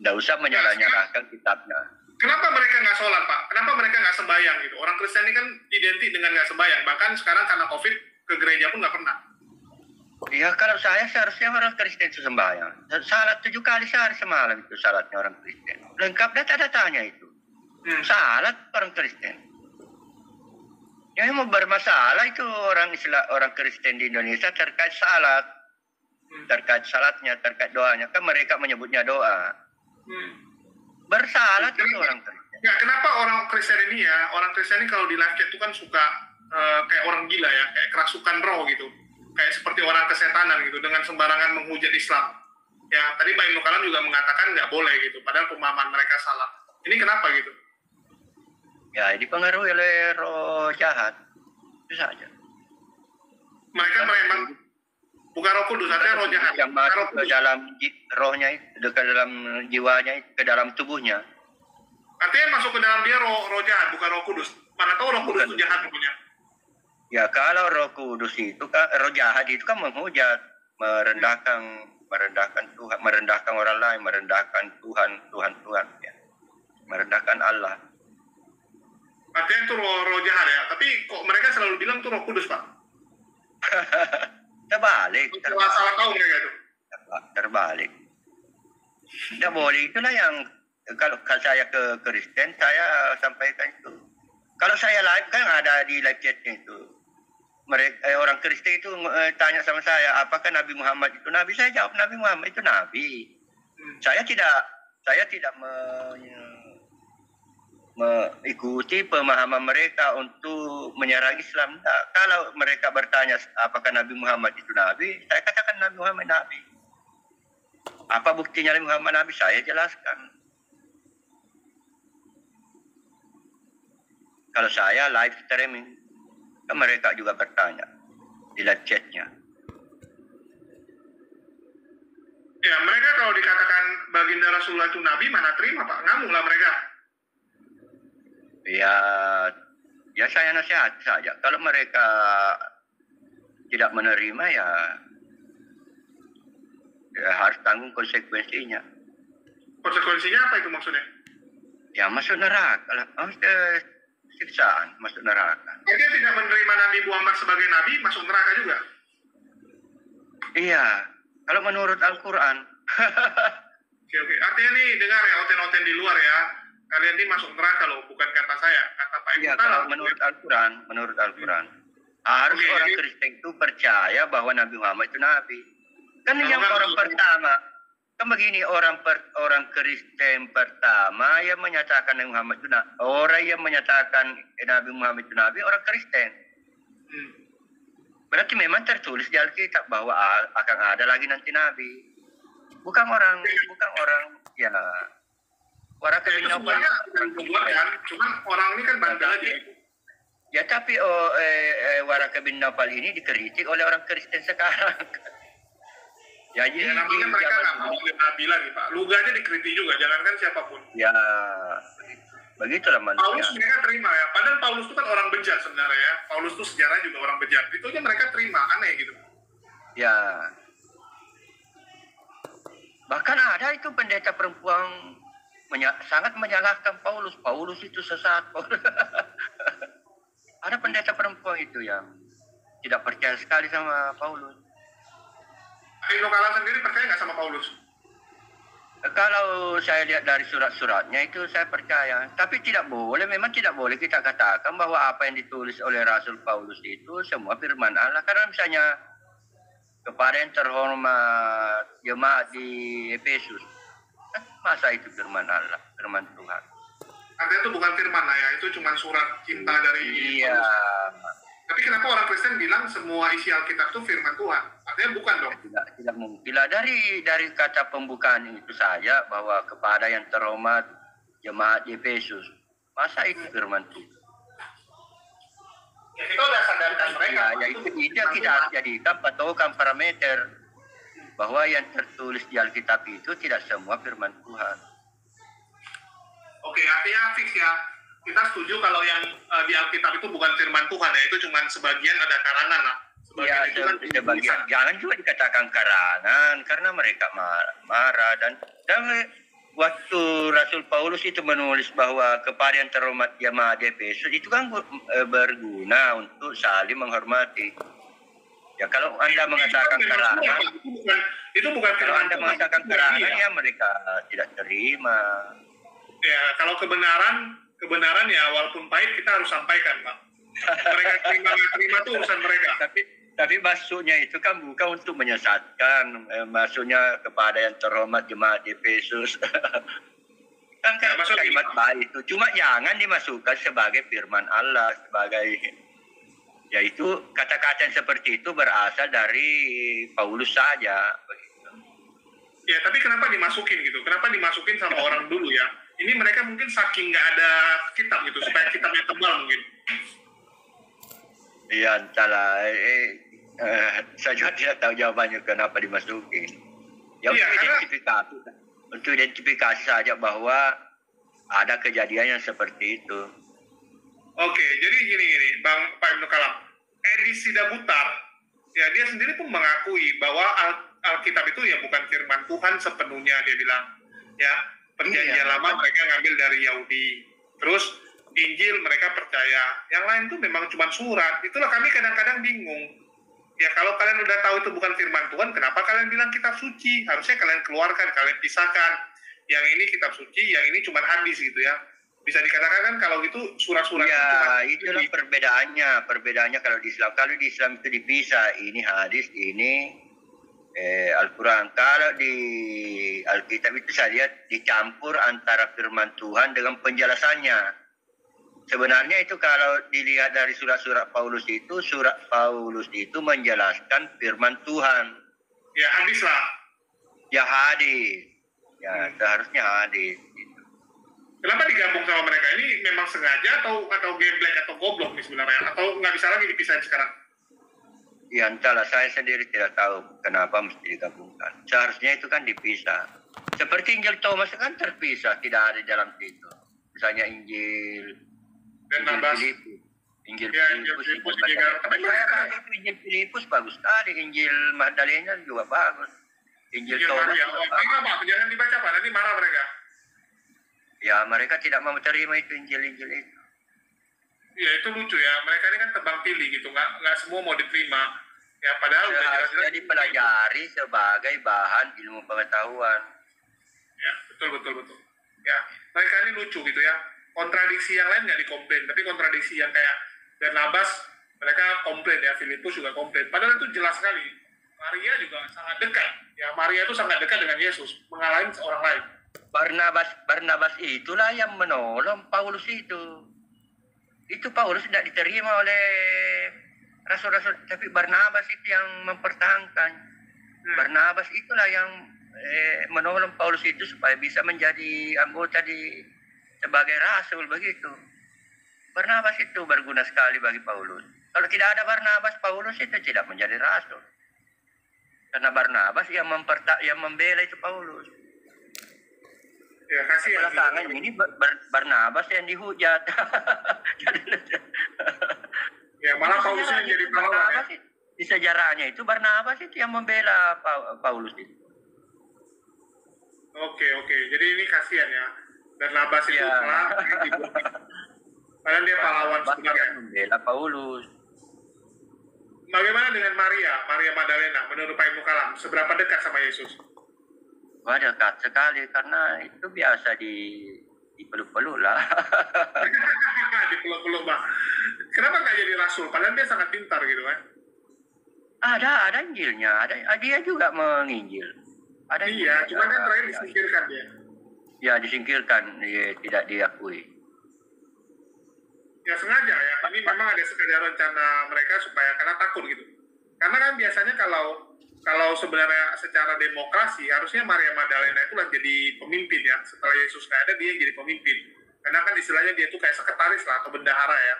tidak usah menyalah-nyalahkan kitabnya. Kenapa mereka nggak sholat, Pak? Kenapa mereka nggak sembahyang gitu? Orang Kristen ini kan identik dengan nggak sembahyang, bahkan sekarang karena COVID ke gereja pun nggak pernah. Ya kalau saya seharusnya orang Kristen itu sembahyang. Salat 7 kali sehari semalam itu salatnya orang Kristen. Lengkap data-datanya itu. Salat orang Kristen. Yang mau bermasalah itu orang Kristen di Indonesia terkait salat. Terkait salatnya, terkait doanya. Kan mereka menyebutnya doa. Bersalat itu orang Kristen. Ya, kenapa orang Kristen ini ya, orang Kristen ini kalau di live chat itu kan suka kayak orang gila ya, kayak kerasukan roh gitu. Kayak seperti orang kesetanan gitu, dengan sembarangan menghujat Islam. Ya, tadi Pak Ibnu Kalam juga mengatakan nggak boleh gitu, padahal pemahaman mereka salah. Ini kenapa gitu? Ya, dipengaruhi oleh roh jahat. Itu saja. Mereka memang bukan roh kudus, artinya roh jahat. Yang masuk ke dalam rohnya, ke dalam jiwanya, ke dalam tubuhnya. Artinya masuk ke dalam dia roh jahat, bukan roh kudus. Mana tahu roh kudus itu jahat punya. Ya kalau roh kudus itu kan, roh jahat itu kan menghujat, merendahkan Tuhan, merendahkan orang lain, merendahkan Tuhan, ya. Merendahkan Allah. Artinya itu roh jahat ya, tapi kok mereka selalu bilang itu roh kudus, Pak? Terbalik. Salah tahu mereka itu. Terbalik. Tidak boleh, itulah yang kalau saya ke Kristen, saya sampaikan itu. Kalau saya live kan ada di live chatnya itu. Mereka orang Kristen itu tanya sama saya, apakah Nabi Muhammad itu Nabi? Saya jawab Nabi Muhammad itu Nabi. Saya tidak mengikuti pemahaman mereka untuk menyerang Islam. Nah, kalau mereka bertanya apakah Nabi Muhammad itu Nabi, saya katakan Nabi Muhammad Nabi. Apa buktinya Nabi Muhammad Nabi? Saya jelaskan. Kalau saya live streaming, kan mereka juga bertanya di live chatnya. Ya, mereka kalau dikatakan baginda Rasulullah itu Nabi, mana terima, Pak? Ngamuk lah mereka. Ya saya nasihat saja. Kalau mereka tidak menerima ya harus tanggung konsekuensinya. Konsekuensinya apa itu maksudnya? Ya masuk neraka lah. Siksaan, masuk neraka. Dia tidak menerima Nabi Muhammad sebagai Nabi, masuk neraka juga? Iya, kalau menurut Al-Quran. Oke. Artinya nih, dengar ya, oten-oten di luar ya. Kalian ini masuk neraka loh, bukan kata saya. Kata Pak Ibnu Iya, Kalam. kalau menurut Al-Quran. Harus orang Kristen itu percaya bahwa Nabi Muhammad itu Nabi. Kan yang orang pertama, kan begini, orang Kristen pertama yang menyatakan Nabi Muhammad itu Nabi. Orang yang menyatakan Nabi Muhammad itu Nabi, orang Kristen. Berarti memang tertulis di Alkitab bahwa akan ada lagi nanti Nabi. Bukan orang ya. Waraka bin Nawfal kan, cuman orang ini kan bandel aja. Ya tapi Waraka bin Nawfal ini dikritik oleh orang Kristen sekarang. Ya, jadi namanya mereka nggak mau Nabi lagi, Pak. Luga aja dikritik juga, jangankan siapapun. Ya. Begitulah Paulus manusia. mereka terima ya. Padahal Paulus itu kan orang bejat sebenarnya ya. Paulus itu sejarahnya juga orang bejat. Itu aja mereka terima, aneh gitu. Ya. Bahkan ada itu pendeta perempuan sangat menyalahkan Paulus. Paulus itu sesat. Ada pendeta perempuan itu yang tidak percaya sekali sama Paulus. Aino Kala sendiri percaya nggak sama Paulus? Kalau saya lihat dari surat-suratnya itu saya percaya. Tapi memang tidak boleh kita katakan bahwa apa yang ditulis oleh Rasul Paulus itu semua firman Allah. Karena misalnya kepada yang terhormat jemaat di Efesus, masa itu firman Allah, firman Tuhan. Artinya itu bukan firman lah ya, itu cuma surat cinta dari Iya. Paulus. Tapi kenapa orang Kristen bilang semua isi Alkitab itu firman Tuhan? Artinya bukan dong? Tidak mungkin. Dari kata pembukaan itu saja bahwa kepada yang terhormat jemaat di Efesus, masa itu firman Tuhan? Ya kita udah sadarkan mereka. Ya itu yang kita harus jadikan patokan parameter bahwa yang tertulis di Alkitab itu tidak semua firman Tuhan. Oke, artinya fix ya. Kita setuju kalau yang di Alkitab itu bukan firman Tuhan ya, itu cuma sebagian ada karangan lah. Sebagian Ya, itu kan sebagian. Jangan juga dikatakan karangan karena mereka marah dan waktu Rasul Paulus itu menulis bahwa kepada yang terhormat jemaat di Efesus itu kan berguna untuk saling menghormati. Ya kalau Anda mengatakan karangan, itu bukan kalau firman Anda Tuhan. mengatakan karangan ya mereka tidak terima. Ya, kalau kebenaran ya walaupun pahit kita harus sampaikan, Pak. Mereka terima nggak terima itu urusan mereka. Tapi maksudnya itu kan bukan untuk menyesatkan, maksudnya kepada yang terhormat jemaat di Efesus. kan Ya, kalimat baik itu, cuma jangan dimasukkan sebagai firman Allah, sebagai yaitu kata-kata yang seperti itu berasal dari Paulus saja. Ya, tapi kenapa dimasukin gitu? Kenapa dimasukin sama orang dulu ya? Ini mereka mungkin saking nggak ada kitab gitu, supaya kitabnya tebal mungkin. Iya, entahlah. Saya juga tidak tahu jawabannya kenapa dimasukin. Ya, Iya, untuk identifikasi saja bahwa ada kejadian yang seperti itu. Oke, jadi gini, Bang Pak Ibnu Kalam. Edi Sidabutar, ya dia sendiri pun mengakui bahwa Alkitab itu ya bukan firman Tuhan sepenuhnya, dia bilang. Ya, perjanjian lama mereka ngambil dari Yahudi. Terus Injil mereka percaya. Yang lain tuh memang cuma surat. Itulah kami kadang-kadang bingung. Ya kalau kalian udah tahu itu bukan firman Tuhan, kenapa kalian bilang kitab suci? Harusnya kalian keluarkan, kalian pisahkan. Yang ini kitab suci, yang ini cuma hadis gitu ya. Bisa dikatakan kan kalau gitu surat-surat ya, itulah perbedaannya kalau di Islam. Kalau di Islam itu dipisah, ini hadis, ini Al-Quran. Kalau di Alkitab itu saya lihat dicampur antara firman Tuhan dengan penjelasannya. Sebenarnya itu kalau dilihat dari surat-surat Paulus itu menjelaskan firman Tuhan. Ya hadis lah. Ya hadis. Ya seharusnya hadis. Kenapa digabung sama mereka? Ini memang sengaja atau geblek atau goblok nih sebenarnya? Atau nggak bisa lagi dipisahin sekarang? Ya entahlah, saya sendiri tidak tahu kenapa mesti digabungkan. Seharusnya itu kan dipisah. Seperti Injil Thomas kan terpisah, tidak ada di dalam situ. Misalnya Injil Filipus. Injil Filipus bagus sekali. Injil Magdalena juga bagus. Injil Thomas juga bagus. Jangan dibaca Pak, nanti marah mereka. Ya mereka tidak mau terima itu Injil-Injil itu. Ya itu lucu ya, mereka ini kan tebang pilih gitu, nggak semua mau diterima. Ya padahal udah jelas-jelas dipelajari sebagai bahan ilmu pengetahuan. Ya betul. Ya mereka ini lucu gitu ya. Kontradiksi yang lain nggak dikomplain, tapi kontradiksi yang kayak Barnabas mereka komplain ya, Filipus juga komplain. Padahal itu jelas sekali. Maria juga sangat dekat. Ya Maria itu sangat dekat dengan Yesus, mengalahin seorang lain. Barnabas itulah yang menolong Paulus itu. Itu Paulus tidak diterima oleh rasul-rasul, tapi Barnabas itu yang mempertahankan. Barnabas itulah yang menolong Paulus itu supaya bisa menjadi anggota sebagai rasul begitu. Barnabas itu berguna sekali bagi Paulus. Kalau tidak ada Barnabas, Paulus itu tidak menjadi rasul. Karena Barnabas yang membela itu Paulus. Ya kasihan. Belakangan ini Barnabas yang dihujat. Ya malah Paulus yang jadi pahlawan ya. Di sejarahnya itu Barnabas itu yang membela Paulus itu. Oke. Jadi ini kasihan ya. Barnabas itu Ya. padahal dia pahlawan Barnabas sebenarnya. yang membela Paulus. Bagaimana dengan Maria Magdalena menurut Pak Ibnu Kalam? Seberapa dekat sama Yesus? Wah, dekat sekali karena itu biasa dipeluk-peluk lah. Dipeluk-peluk Bang. Kenapa nggak jadi rasul? Padahal dia sangat pintar gitu kan? Ada Injilnya, dia juga menginjil. Ada Iya, Injilnya, cuma kan terakhir ya. disingkirkan dia. Ya disingkirkan, tidak diakui. Ya sengaja ya, ini memang ada sengaja rencana mereka supaya karena takut gitu. Karena kan biasanya kalau sebenarnya secara demokrasi harusnya Maria Magdalena itu lah jadi pemimpin ya. Setelah Yesus nggak ada dia yang jadi pemimpin. Karena kan istilahnya dia itu kayak sekretaris lah atau bendahara ya.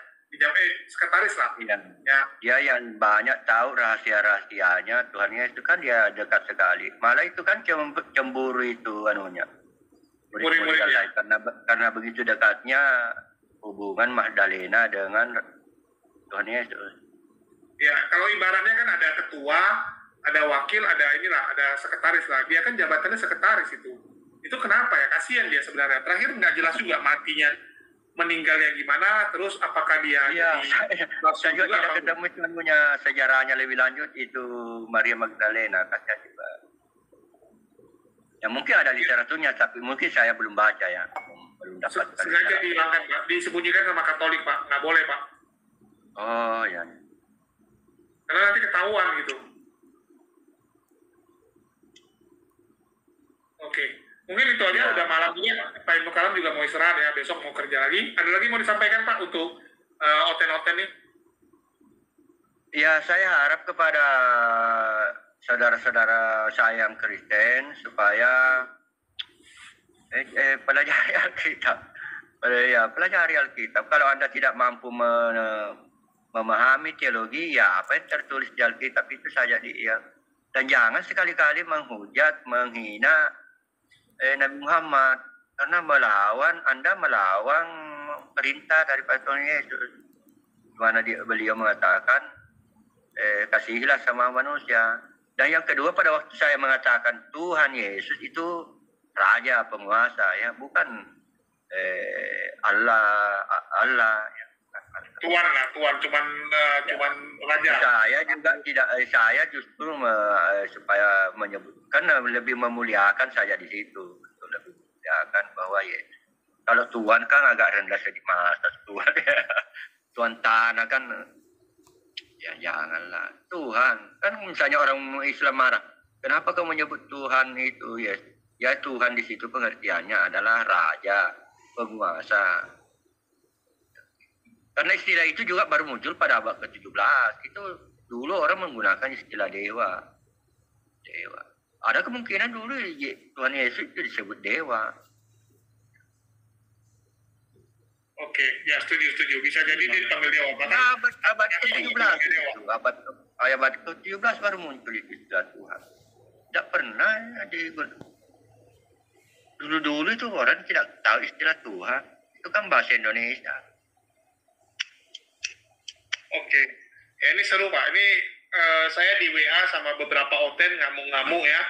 Sekretaris lah. Iya. Ya. Dia yang banyak tahu rahasia-rahasianya Tuhan Yesus kan dia dekat sekali. Malah itu kan cemburu itu anunya. Murid-muridnya. Karena begitu dekatnya hubungan Magdalena dengan Tuhan Yesus. Ya, kalau ibaratnya kan ada ketua, ada wakil, ada sekretaris lah. Dia kan jabatannya sekretaris itu. Itu kenapa ya? Kasihan dia sebenarnya. Terakhir nggak jelas juga matinya, meninggalnya gimana, terus apakah dia Iya, saya juga tidak apa? ketemu punya sejarahnya lebih lanjut itu Maria Magdalena kasihan juga. Ya mungkin ada literaturnya tapi mungkin saya belum baca ya, belum dapat. Sengaja dihilangkan Pak, disembunyikan sama Katolik Pak, nggak boleh Pak. Oh ya. Karena nanti ketahuan gitu. Oke, mungkin itu aja udah malam ini. Pak Ibnu Kalam juga mau istirahat ya, besok mau kerja lagi. Ada lagi mau disampaikan Pak untuk oten-oten nih? Ya saya harap kepada saudara-saudara saya yang Kristen supaya pelajari Alkitab. Pelajari Alkitab. Kalau Anda tidak mampu memahami teologi, ya apa yang tertulis di Alkitab itu saja dia. Dan jangan sekali-kali menghujat, menghina Nabi Muhammad. Karena Anda melawan perintah daripada Tuhan Yesus. Di mana beliau mengatakan, kasihilah sama manusia. Dan yang kedua pada waktu saya mengatakan Tuhan Yesus itu raja penguasa ya, bukan Allah ya. Tuhan cuman raja. Saya justru supaya menyebutkan lebih memuliakan saja di situ, lebih memuliakan bahwa ya kalau Tuhan kan agak rendah sedikit masa Tuhan ya. Tuhan tanah kan ya janganlah. Tuhan kan misalnya orang Islam marah, kenapa kamu menyebut Tuhan itu ya? Ya Tuhan di situ pengertiannya adalah raja penguasa. Karena istilah itu juga baru muncul pada abad ke-17. Itu dulu orang menggunakan istilah dewa. Ada kemungkinan dulu Tuhan Yesus itu disebut dewa. Oke, ya setuju. Bisa jadi dia dipanggil dewa. Abad ke-17. Abad ke-17 baru muncul istilah Tuhan. Tidak pernah dulu itu orang tidak tahu istilah Tuhan. Itu kan bahasa Indonesia. Oke, ya ini seru Pak. Ini saya di WA sama beberapa oten ngamuk-ngamuk ya.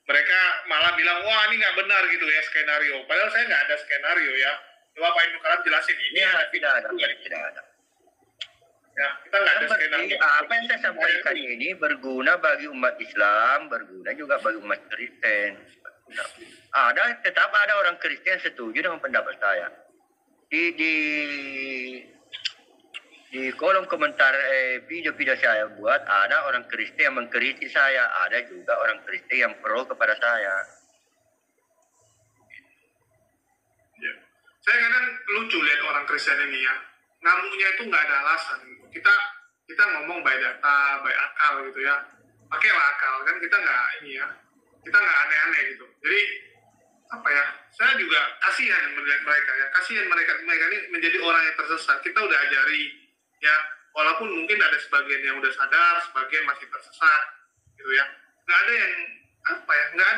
Mereka malah bilang, wah ini nggak benar gitu ya skenario. Padahal saya nggak ada skenario ya. Coba Pak Ibnu Kalam jelasin ini. Ya, tidak ada. Ya, kita nggak ada skenario. Apa yang saya sampaikan ini berguna bagi umat Islam, berguna juga bagi umat Kristen. Tetap ada orang Kristen setuju dengan pendapat saya. Di kolom komentar video-video saya buat, ada orang Kristen yang mengkritik saya, ada juga orang Kristen yang pro kepada saya. Ya. Saya kadang lucu lihat orang Kristen ini ya, ngamuknya itu nggak ada alasan. Kita ngomong by data, by akal gitu ya, pakailah akal kan, kita nggak ini ya, kita nggak aneh-aneh gitu. Jadi apa ya, saya juga kasihan melihat mereka ya, kasihan mereka ini menjadi orang yang tersesat. Kita udah ajari ya, walaupun mungkin ada sebagian yang udah sadar, sebagian masih tersesat gitu ya. Nggak ada yang nggak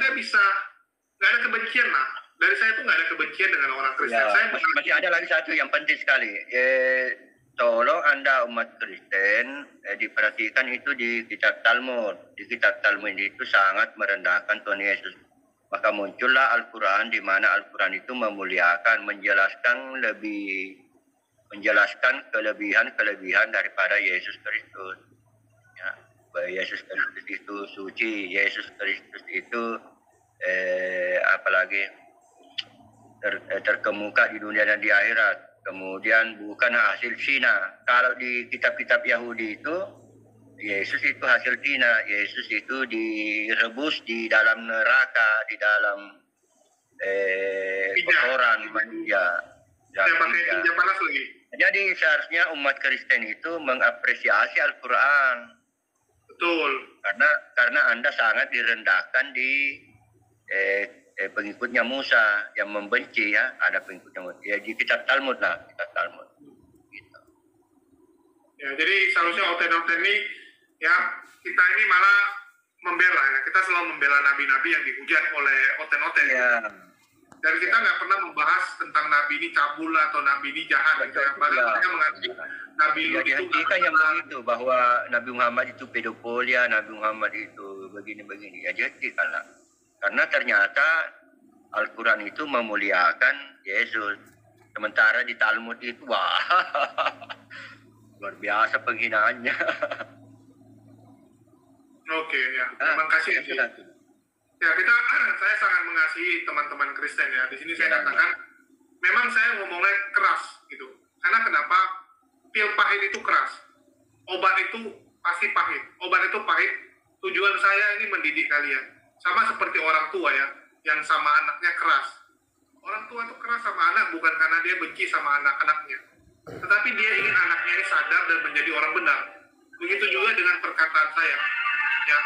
ada kebencian lah Dari saya tuh nggak ada kebencian dengan orang Kristen. Ya, Saya masih ada lagi satu yang penting sekali. Tolong Anda umat Kristen diperhatikan itu di kitab Talmud. Di kitab Talmud itu sangat merendahkan Tuhan Yesus. Maka muncullah Al-Quran di mana Al-Quran itu memuliakan, menjelaskan kelebihan-kelebihan daripada Yesus Kristus. Ya, bahwa Yesus Kristus itu suci, Yesus Kristus itu apalagi terkemuka di dunia dan di akhirat. Kemudian bukan hasil zina. Kalau di kitab-kitab Yahudi itu Yesus itu hasil zina. Yesus itu direbus di dalam neraka, di dalam kotoran manusia. saya pakai tinja panas lagi. Jadi seharusnya umat Kristen itu mengapresiasi Al-Quran. Betul. Karena Anda sangat direndahkan di pengikutnya Musa yang membenci, ya, ada pengikutnya Musa. Ya, di kitab Talmud lah, kitab Talmud. Gitu. Ya, jadi seharusnya oten-oten ini, ya, kita ini malah membela, ya. Kita selalu membela nabi-nabi yang dihujat oleh oten-oten. Ya. Dan kita nggak pernah membahas tentang nabi ini cabul atau nabi ini jahat. Gitu, ya. Bahkan mereka mengatakan nabi Ya, itu dihentikan yang begitu, bahwa Nabi Muhammad itu pedofilia, Nabi Muhammad itu begini-begini. Ya, dihentikan lah. Karena ternyata Al-Quran itu memuliakan Yesus. Sementara di Talmud itu, wah, luar biasa penghinaannya. Oke, ya. Terima kasih. Ya, saya sangat mengasihi teman-teman Kristen, ya. Di sini saya katakan, memang saya ngomongnya keras, gitu. Karena kenapa? Pil pahit itu keras. Obat itu pasti pahit. Obat itu pahit. Tujuan saya ini mendidik kalian. Sama seperti orang tua, ya, yang sama anaknya keras. Orang tua itu keras sama anak bukan karena dia benci sama anak-anaknya, tetapi dia ingin anaknya ini sadar dan menjadi orang benar. Begitu juga dengan perkataan saya. Ya,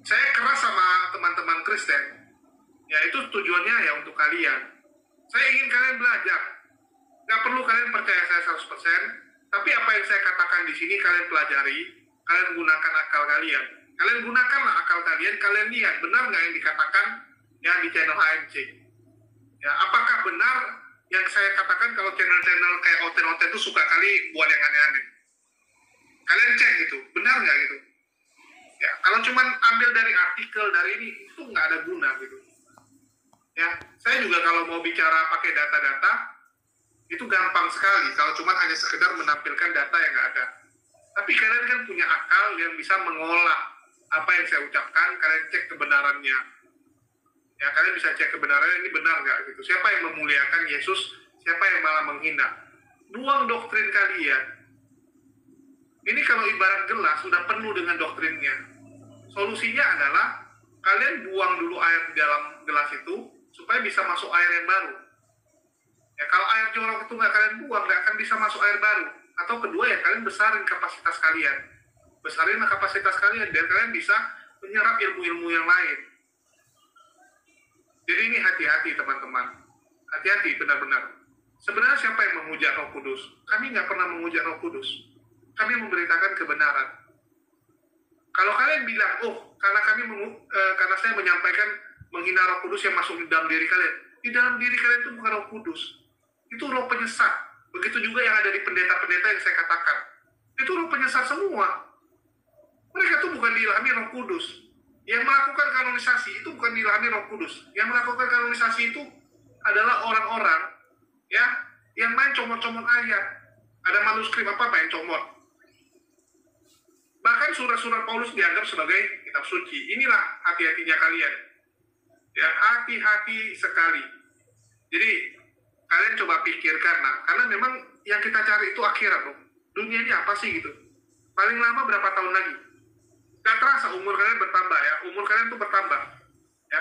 saya keras sama teman-teman Kristen. Ya, itu tujuannya ya untuk kalian. Saya ingin kalian belajar. Gak perlu kalian percaya saya 100%, tapi apa yang saya katakan di sini kalian pelajari. Kalian gunakan akal kalian. Kalian gunakanlah akal kalian. Kalian lihat benar nggak yang dikatakan ya di channel HMC. Ya, apakah benar yang saya katakan kalau channel-channel kayak oten-oten itu suka kali buat yang aneh-aneh? Kalian cek gitu, benar nggak gitu? Ya, kalau cuman ambil dari artikel dari ini itu nggak ada guna gitu. Ya, saya juga kalau mau bicara pakai data-data itu gampang sekali. Kalau cuman hanya sekedar menampilkan data yang nggak ada. Tapi kalian kan punya akal yang bisa mengolah apa yang saya ucapkan, kalian cek kebenarannya. Ya, kalian bisa cek kebenarannya, ini benar nggak gitu. Siapa yang memuliakan Yesus, siapa yang malah menghina. Buang doktrin kalian. Ini kalau ibarat gelas, sudah penuh dengan doktrinnya. Solusinya adalah, kalian buang dulu air di dalam gelas itu, supaya bisa masuk air yang baru. Ya, kalau air jorok itu nggak kalian buang, nggak akan bisa masuk air baru. Atau kedua ya kalian besarin kapasitas kalian. Besarinlah kapasitas kalian dan kalian bisa menyerap ilmu-ilmu yang lain. Jadi ini hati-hati teman-teman. Hati-hati benar-benar. Sebenarnya siapa yang menghujat Roh Kudus? Kami nggak pernah menghujat Roh Kudus. Kami memberitakan kebenaran. Kalau kalian bilang, oh karena saya menyampaikan menghina Roh Kudus yang masuk di dalam diri kalian. Di dalam diri kalian itu bukan Roh Kudus. Itu roh penyesat. Begitu juga yang ada di pendeta-pendeta yang saya katakan. Itu roh penyesat semua. Mereka tuh bukan diilhami Roh Kudus. Yang melakukan kanonisasi itu bukan diilhami Roh Kudus. Yang melakukan kanonisasi itu adalah orang-orang ya yang main comot-comot ayat. Ada manuskrip apa yang comot. Bahkan surat-surat Paulus dianggap sebagai kitab suci. Inilah hati-hatinya kalian. Ya, hati-hati sekali. Jadi kalian coba pikirkan, karena memang yang kita cari itu akhirat, loh. Dunia ini apa sih gitu? Paling lama berapa tahun lagi? Gak terasa umur kalian bertambah, ya. Umur kalian tuh bertambah, ya.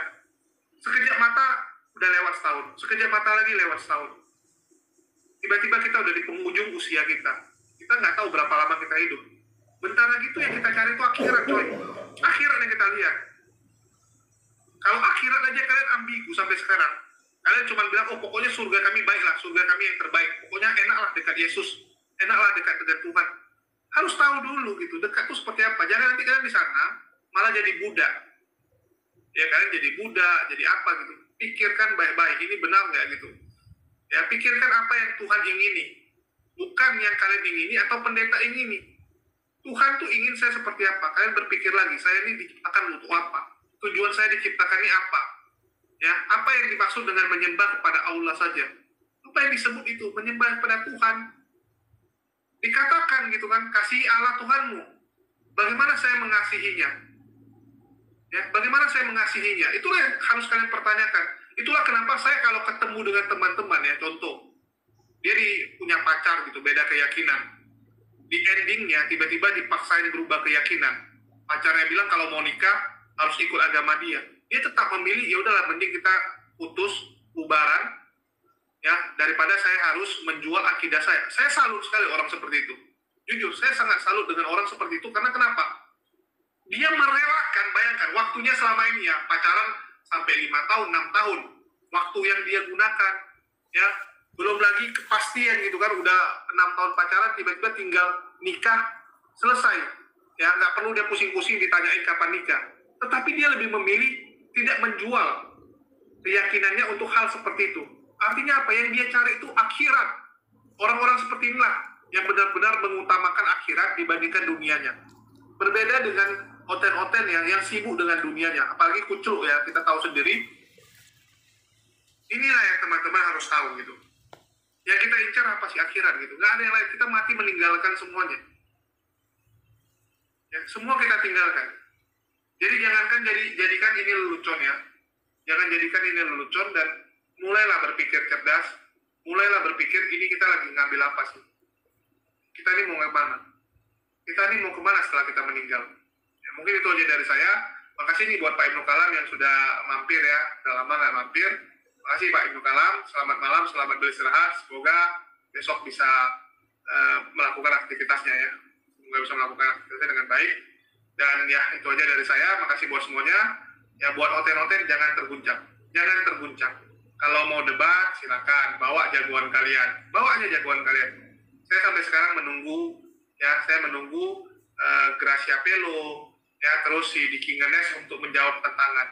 Sekejap mata udah lewat setahun, sekejap mata lagi lewat setahun. Tiba-tiba kita udah di penghujung usia kita. Kita nggak tahu berapa lama kita hidup. Bentar lagi tuh yang kita cari itu akhirat, coy. Akhirat yang kita lihat. Kalau akhirat aja kalian ambigu sampai sekarang. Kalian cuma bilang, oh pokoknya surga kami baiklah, surga kami yang terbaik. Pokoknya enaklah dekat Yesus, enaklah dekat dengan Tuhan. Harus tahu dulu gitu, dekat itu seperti apa. Jangan nanti kalian di sana malah jadi budak. ya kalian jadi budak, jadi apa gitu. Pikirkan baik-baik, ini benar nggak gitu. Ya, pikirkan apa yang Tuhan ingini, bukan yang kalian ingini atau pendeta ingini. Tuhan tuh ingin saya seperti apa. Kalian berpikir lagi, saya ini diciptakan untuk apa? Tujuan saya diciptakan ini apa? Ya, apa yang dimaksud dengan menyembah kepada Allah saja? Apa yang disebut itu? Menyembah kepada Tuhan. Dikatakan gitu kan, kasihi Allah Tuhanmu. Bagaimana saya mengasihinya? Ya, bagaimana saya mengasihinya? Itulah yang harus kalian pertanyakan. Itulah kenapa saya kalau ketemu dengan teman-teman ya, contoh, dia punya pacar gitu, beda keyakinan. Di endingnya tiba-tiba dipaksain berubah keyakinan. Pacarnya bilang kalau mau nikah harus ikut agama dia. Dia tetap memilih, ya udahlah mending kita putus, bubaran, ya daripada saya harus menjual akidah saya. Saya salut sekali orang seperti itu. Jujur, saya sangat salut dengan orang seperti itu karena kenapa? Dia merelakan, bayangkan waktunya selama ini ya, pacaran sampai 5 tahun, 6 tahun. Waktu yang dia gunakan, ya, belum lagi kepastian gitu kan, udah 6 tahun pacaran, tiba-tiba tinggal nikah, selesai. Ya, nggak perlu dia pusing-pusing ditanyain kapan nikah. Tetapi dia lebih memilih tidak menjual keyakinannya untuk hal seperti itu. Artinya apa? Yang dia cari itu akhirat. Orang-orang seperti inilah yang benar-benar mengutamakan akhirat dibandingkan dunianya. Berbeda dengan oten-oten yang sibuk dengan dunianya, apalagi kucuk ya, kita tahu sendiri. Inilah yang teman-teman harus tahu gitu. Yang kita incar apa sih? Akhirat gitu. Nggak ada yang lain. Kita mati meninggalkan semuanya. Ya, semua kita tinggalkan. Jadi jangankan jadikan ini lelucon ya. Jangan jadikan ini lelucon dan mulailah berpikir cerdas. Mulailah berpikir ini kita lagi ngambil apa sih? Kita ini mau kemana? Kita ini mau kemana setelah kita meninggal? Ya, mungkin itu aja dari saya. Makasih nih buat Pak Ibnu Kalam yang sudah mampir ya. Udah lama nggak mampir. Makasih Pak Ibnu Kalam. Selamat malam, selamat beristirahat. Semoga besok bisa melakukan aktivitasnya ya. Semoga bisa melakukan aktivitasnya dengan baik. Dan ya itu aja dari saya. Makasih buat semuanya. Ya buat oten-oten jangan terguncang. Jangan terguncang. Kalau mau debat silakan bawa jagoan kalian. Bawa aja jagoan kalian. Saya sampai sekarang menunggu ya, saya menunggu Gracia Pelo ya, terus si Diki Ngenes untuk menjawab tantangan.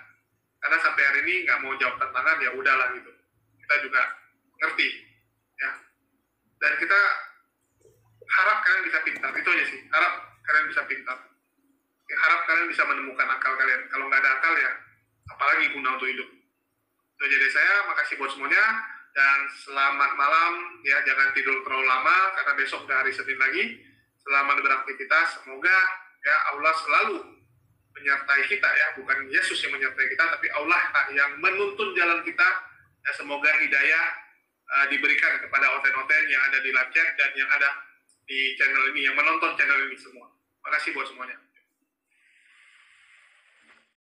Karena sampai hari ini nggak mau jawab tantangan, ya udahlah gitu. Kita juga ngerti ya. Dan kita harap kalian bisa pintar, itu aja sih. Harap kalian bisa pintar. Ya, harap kalian bisa menemukan akal kalian. Kalau nggak ada akal ya, apalagi guna untuk hidup. Itu aja dari saya. Makasih buat semuanya. Dan selamat malam ya. Jangan tidur terlalu lama karena besok udah hari Senin lagi. Selamat beraktivitas. Semoga ya Allah selalu menyertai kita ya. Bukan Yesus yang menyertai kita, tapi Allah yang menuntun jalan kita. Ya, semoga hidayah diberikan kepada oten-oten yang ada di live chat dan yang ada di channel ini, yang menonton channel ini semua. Makasih buat semuanya.